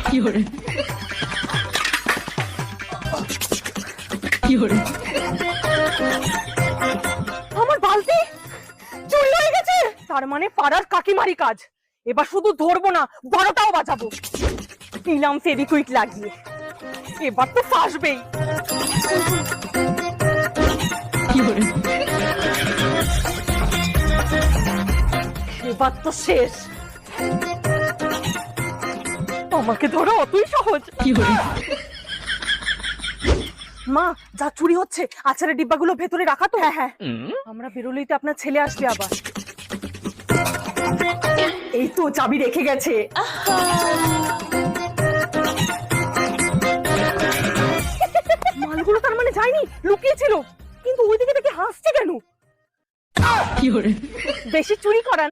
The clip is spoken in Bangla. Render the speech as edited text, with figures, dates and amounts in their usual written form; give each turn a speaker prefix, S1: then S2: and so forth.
S1: কি হরে কি হরে
S2: আমার বালতি চুরি হয়ে গেছে। তার মানে পাড়ার কাকিমারি কাজ। এবার শুধু ধরবো না, বড়টাও বাজাবো। দিলাম ফেভিকুইক লাগিয়ে, এবার তো ফাঁসবেই।
S1: কি হরে
S2: এবার তো শেষ। আমাকে ধরো অতই সহজ।
S1: কি হরে
S2: মা, যা চুরি হচ্ছে আচারের ডিব্বাগুলো ভেতরে রাখা তো। হ্যাঁ হ্যাঁ, আমরা বেরোলেই তো আপনার ছেলে আসবে আবার। এই তো চাবি রেখে গেছে। মালগুলো তার মানে যায়নি, লুকিয়েছিল। কিন্তু ওইদিকে দেখে হাসছে কেন?
S1: কি হরে
S2: বেশি চুরি করান।